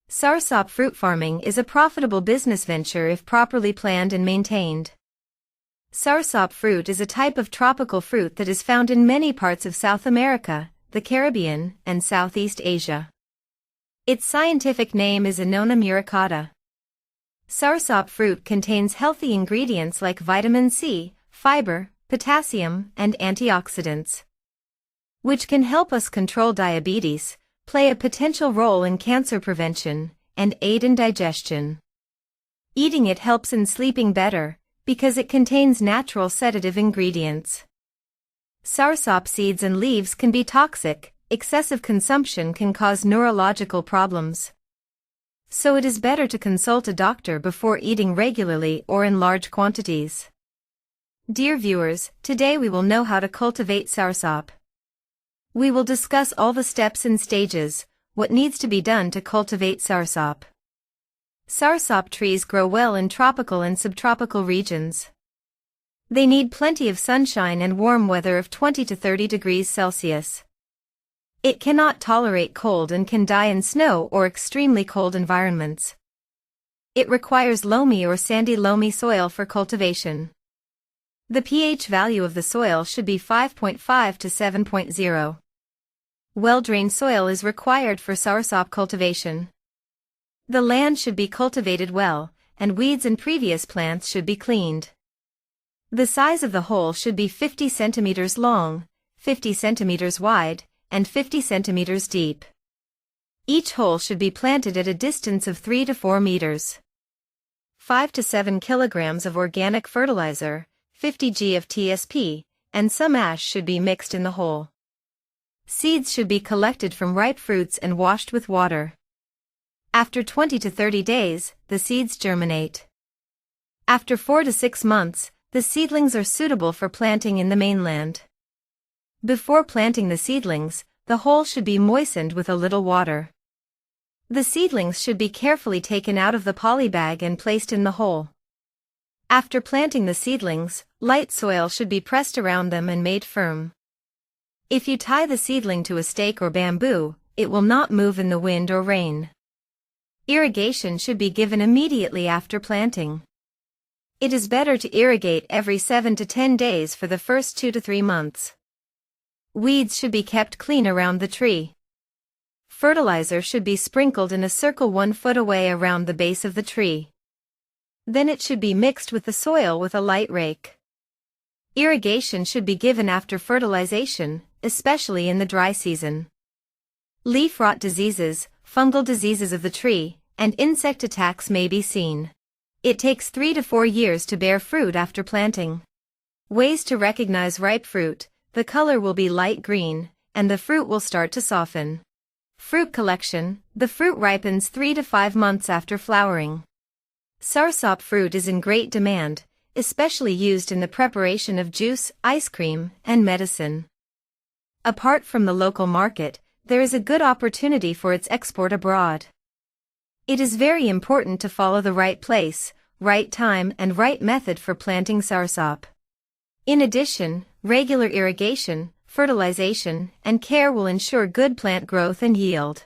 Soursop fruit farming is a profitable business venture if properly planned and maintained. Soursop fruit is a type of tropical fruit that is found in many parts of South America, the Caribbean, and Southeast Asia. Its scientific name is Annona muricata. Soursop fruit contains healthy ingredients like vitamin C, fiber, potassium, and antioxidants, which can help us control diabetes, play a potential role in cancer prevention, and aid in digestion. Eating it helps in sleeping better, because it contains natural sedative ingredients. Soursop seeds and leaves can be toxic. Excessive consumption can cause neurological problems. So it is better to consult a doctor before eating regularly or in large quantities. Dear viewers, today we will know how to cultivate soursop. We will discuss all the steps and stages, what needs to be done to cultivate soursop. Soursop trees grow well in tropical and subtropical regions. They need plenty of sunshine and warm weather of 20 to 30 degrees Celsius. It cannot tolerate cold and can die in snow or extremely cold environments. It requires loamy or sandy loamy soil for cultivation. The pH value of the soil should be 5.5 to 7.0. Well-drained soil is required for soursop cultivation. The land should be cultivated well, and weeds and previous plants should be cleaned. The size of the hole should be 50 centimeters long, 50 centimeters wide, and 50 centimeters deep. Each hole should be planted at a distance of 3 to 4 meters. 5 to 7 kilograms of organic fertilizer, 50 g of TSP, and some ash should be mixed in the hole. Seeds should be collected from ripe fruits and washed with water. After 20 to 30 days, the seeds germinate. After 4 to 6 months, the seedlings are suitable for planting in the mainland. Before planting the seedlings, the hole should be moistened with a little water. The seedlings should be carefully taken out of the polybag and placed in the hole. After planting the seedlings, light soil should be pressed around them and made firm. If you tie the seedling to a stake or bamboo, it will not move in the wind or rain. Irrigation should be given immediately after planting. It is better to irrigate every 7 to 10 days for the first 2 to 3 months. Weeds should be kept clean around the tree. Fertilizer should be sprinkled in a circle 1 foot away around the base of the tree. Then it should be mixed with the soil with a light rake. Irrigation should be given after fertilization, especially in the dry season. Leaf rot diseases, fungal diseases of the tree, and insect attacks may be seen. It takes 3 to 4 years to bear fruit after planting. Ways to recognize ripe fruit: the color will be light green, and the fruit will start to soften. Fruit collection: the fruit ripens 3 to 5 months after flowering. Soursop fruit is in great demand, especially used in the preparation of juice, ice cream, and medicine. Apart from the local market, there is a good opportunity for its export abroad. It is very important to follow the right place, right time, and right method for planting soursop. In addition, regular irrigation, fertilization, and care will ensure good plant growth and yield.